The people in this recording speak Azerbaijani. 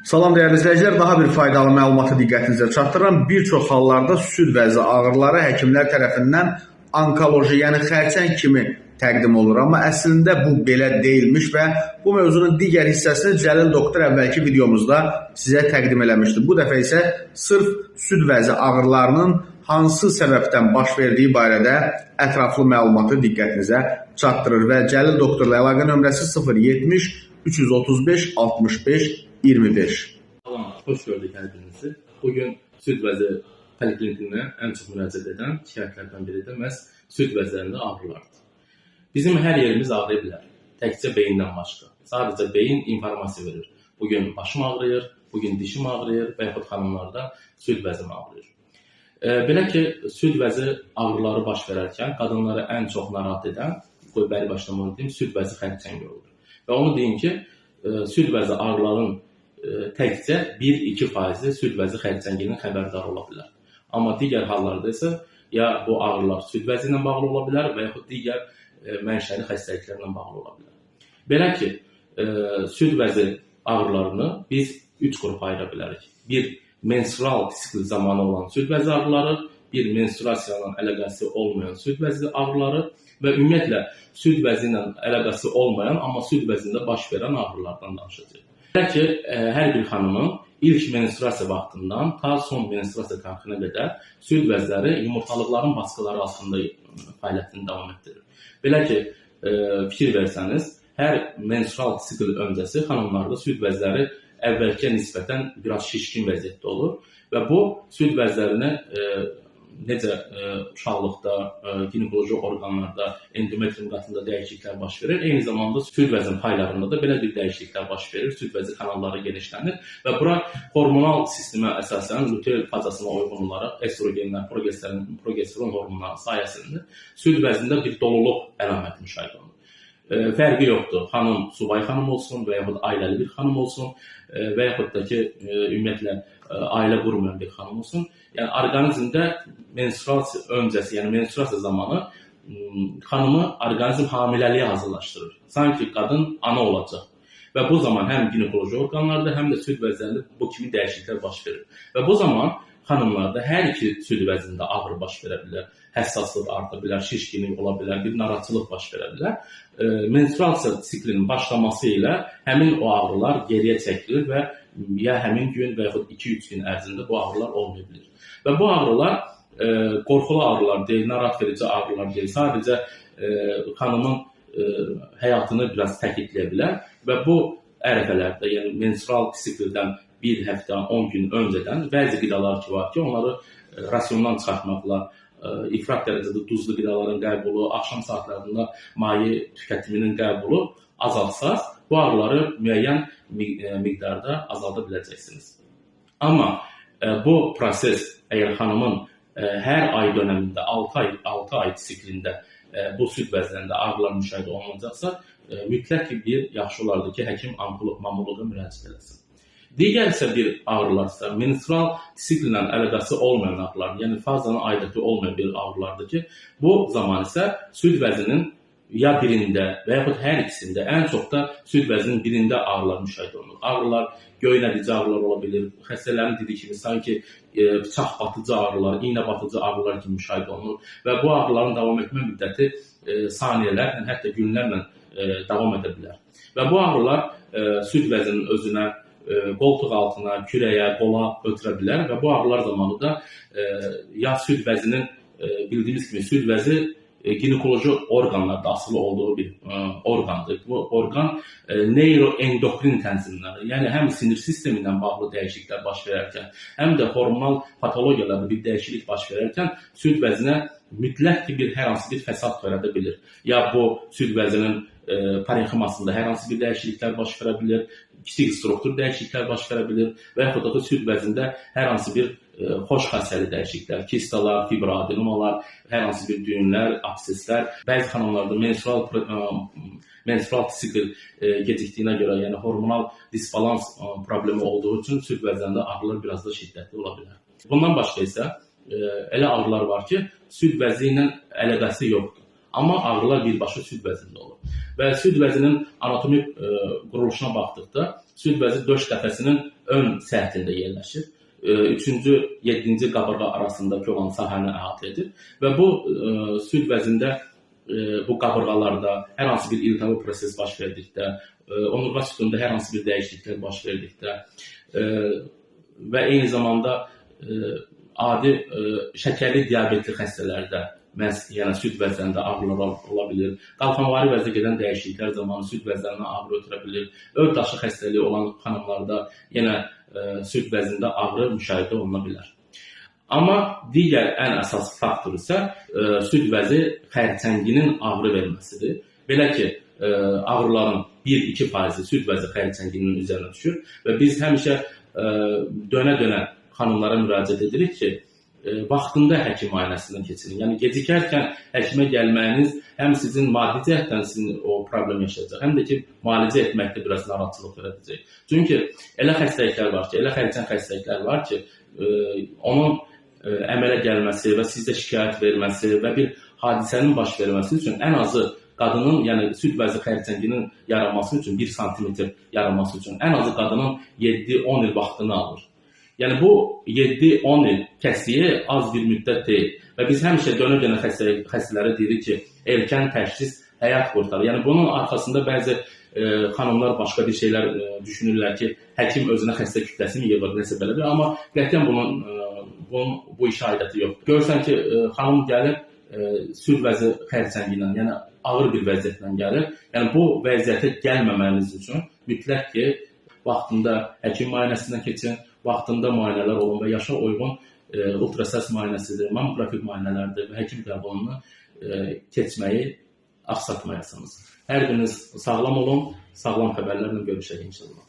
Salam dəyərli izləyicilər, daha bir faydalı məlumatı diqqətinizə çatdırıram. Bir çox hallarda süd vəzi ağrıları həkimlər tərəfindən onkoloji, yəni xərçəng kimi təqdim olur. Amma əslində bu belə deyilmiş və bu mövzunun digər hissəsini Cəlil doktor əvvəlki videomuzda sizə təqdim eləmişdi. Bu dəfə isə sırf süd vəzi ağrılarının hansı səbəbdən baş verdiyi barədə ətraflı məlumatı diqqətinizə çatdırır və Cəlil doktorla əlaqə nömrəsi 070 335 65 25. Salam, xoş gördük hər birinizi. Bugün süd vəzi poliklinikinə ən çox müraciət edən şikayətlərdən biri də məhz süd vəzlərində ağrılardır. Bizim hər yerimiz ağrıya bilər, təkcə beyindən başqa. Sadəcə beyin informasiya verir. Bugün başım ağrıyır, bugün dişim ağrıyır və yaxud xanımlarda süd vəzim ağrıyır. Belə ki, süd vəzi ağrıları baş verərkən qadınları ən çox narahat edən, bəri başlamalı deyim, süd vəzi xərçəngi olur. Və onu deyim ki, süd vəzi ağrıların təkcə 1-2% süd vəzi xərçənginin xəbərdar ola bilər. Amma digər hallarda isə ya bu ağrılar süd vəzi ilə bağlı ola bilər və yaxud digər mənşəli xəstəliklərlə bağlı ola bilər. Belə ki, süd vəzi ağrılarını biz 3 qrupa ayıra bilərik. Bir, menstrual sikl zamanı olan süd vəzi ağrıları, bir, menstruasiya ilə əlaqəsi olmayan süd vəzi ağrıları və ümumiyyətlə süd vəzi ilə əlaqəsi olmayan, amma süd vəzində baş verən ağrılardan danışacağıq. Belə ki, hər bir xanımın ilk menstruasiya vaxtından ta son menstruasiya tarixinə qədər süd vəzləri yumurtalıqların basqıları altında fəaliyyətini davam etdirir. Belə ki, fikir versəniz, hər menstrual sikl öncəsi xanımlarda süd vəzləri əvvəlkiyə nisbətən biraz şişkin vəziyyətdə olur və bu süd vəzlərini necə uşaqlıqda, ginekoloji orqanlarda, endometrium qatında dəyişikliklər baş verir. Eyni zamanda süd vəzin paylarında da belə bir dəyişikliklər baş verir. Süd vəzi kanalları genişlənir və bura hormonal sistemə əsasən luteal fazasına uyğun olaraq estrogenlər, progesteron hormonları sayəsində süd vəzində bir doluluq əlaməti müşahidə olunur. Fərqi yoxdur. Xanım subay xanım olsun və yaxud ailəli bir xanım olsun və yaxud da ki, ümumiyyətlə ailə qurmayan bir xanım olsun. Yəni, orqanizmdə menstruasiya öncəsi, yəni menstruasiya zamanı xanımı orqanizm hamiləliyə hazırlaşdırır. Sanki qadın ana olacaq. Və bu zaman həm ginekoloji orqanlarda, həm də süd vəzlərində bu kimi dəyişikliklər baş verir. Və bu zaman xanımlarda hər iki süd vəzində ağrı baş verə bilər, həssaslıq arta bilər, şişkinlik ola bilər, bir narahatçılıq baş verə bilər. Menstruasiya siklinin başlaması ilə həmin o ağrılar geriyə çəkilir və ya həmin gün və yaxud 2-3 gün ərzində bu ağrılar olmaya bilir. Və bu ağrılar qorxulu ağrılar deyil, narahat verici ağrılar deyil. Sadəcə xanımın həyatını biraz təkidləyə bilər və bu ərəfələrdə, yəni menstrual sikldən bir həftə, 10 gün öncədən bəzi qidalar ki var ki, onları rasiondan çıxartmaqla, ifrat dərəcədə duzlu qidaların qəbulu, axşam saatlarında maye tüketiminin qəbulu azalsaz, bu ağrıları müəyyən miqdarda azalda biləcəksiniz. Amma bu proses əgər xanımın hər ay dönəmində, 6 ay siklində bu süd vəzlərində ağrılar müşahidə olunacaqsa, mütləq ki, bir yaxşı olardı ki, həkim mamoloqa müraciət eləsin. Digər isə bir ağrılarsa, menstrual sikllə əlaqəsi olmayan ağrılar, yəni fazanın aidiyyəti olmayan bir ağrılardır ki, bu zaman isə süd vəzinin ya birində və yaxud hər ikisində, ən çox da süd vəzinin birində ağrılar müşahidə olunur. Ağrılar göynədici ağrılar ola bilir, xəstələrin dediyi kimi sanki bıçaq batıcı ağrılar, iynə batıcı ağrılar kimi müşahidə olunur və bu ağrıların davam etmə müddəti saniyələrlə, hətta günlərlə davam edə bilər. Və bu ağrılar süd vəzinin özünə, qoltuq altına, kürəyə, qola ötürə bilər və bu ağrılar zamanı da ya süd vəzinin, bildiyimiz kimi süd vəzi ginekoloji orqanlarda asılı olduğu bir orqandır. Bu orqan neyroendokrin tənzimləri, yəni həm sinir sistemi ilə bağlı dəyişikliklər baş verərkən, həm də hormonal patologiyalarda bir dəyişiklik baş verərkən süd vəzinə mütləq ki, hər hansı bir fəsad törədə bilir. Ya bu süd vəzinin parenximasında hər hansı bir dəyişikliklər baş verə bilir, kiçik struktur dəyişikliklər baş verə bilir və yaxud da süd vəzində hər hansı bir xoş xassəli dəyişikliklər, kistalar, fibroadenomalar, hər hansı bir düyünlər, abseslər, bəzi xanımlarda menstrual sikl gecikdiyinə görə, yəni hormonal disbalans problemi olduğu üçün süd vəzlərində ağrılar biraz da şiddətli ola bilər. Bundan başqa isə elə ağrılar var ki, süd vəzi ilə əlaqəsi yoxdur. Amma ağrılar birbaşa süd vəzində olur. Və süd vəzinin anatomik quruluşuna baxdıqda, süd vəzi döş qəfəsinin ön səthində yerləşir. 3-cü, 7-ci qabırğa arasındakı olan sahəni əhatə edir və bu süd vəzində bu qabırğalarda hər hansı bir iltihabi proses baş verdikdə, onurğa sütunda hər hansı bir dəyişikliklər baş verdikdə və eyni zamanda adi şəkərli diabetli xəstələrdə məhz yəni süd vəzlərində ağrılar ola bilir. Qalxanvari vəzdə gedən dəyişikliklər zamanı süd vəzlərinə ağrı ötürə bilir. Ör daşı xəstəliyi olan xanımlarda yenə süd vəzində ağrı müşahidə oluna bilər. Amma digər ən əsas faktor isə süd vəzi xərçənginin ağrı verməsidir. Belə ki, ağrıların 1-2% süd vəzi xərçənginin üzərinə düşür və biz həmişə dönə-dönə xanımlara müraciət edirik ki, vaxtında həkim müayinəsindən keçirin. Yəni gecikərkən həkimə gəlməyiniz həm sizin maddi cəhətdən sizin o problem yaşayacaq, həm də ki, müalicə etməkdə biraz narahatçılıq törədəcək. Çünki elə xəstəliklər var ki, elə xərçəng xəstəliklər var ki, onun əmələ gəlməsi və sizdə şikayət verməsi və bir hadisənin baş verməsi üçün ən azı qadının, yəni süd vəzi xərçənginin yaranması üçün 1 sm yaranması üçün ən azı qadının 7-10 il vaxtını alır. Yəni bu 7-10 il kəsdiyi az bir müddət deyil və biz həmişə dönə-dönə xəstələrə deyirik ki, erkən təşxis həyat qurtarır. Yəni bunun arxasında bəzi xanımlar başqa bir şeylər düşünürlər ki, həkim özünə xəstə kütləsini yığır, nəsə belə bir, amma qətiyyən bunun bu işə aidiyyəti yoxdur. Görürsən ki, xanım gəlir süd vəzi xərçəngi ilə, yəni ağır bir vəziyyətlə gəlir. Yəni bu vəziyyətə gəlməməniz üçün mütləq ki, vaxtında həkim müayinəsindən keçin, vaxtında müayinələr olun və yaşa uyğun ultrasəs müayinəsidir, mammografik müayinələrdir və həkim qəbulunu keçməyi aksatmayasınız. Hər biriniz sağlam olun, sağlam xəbərlərlə görüşək inşallah.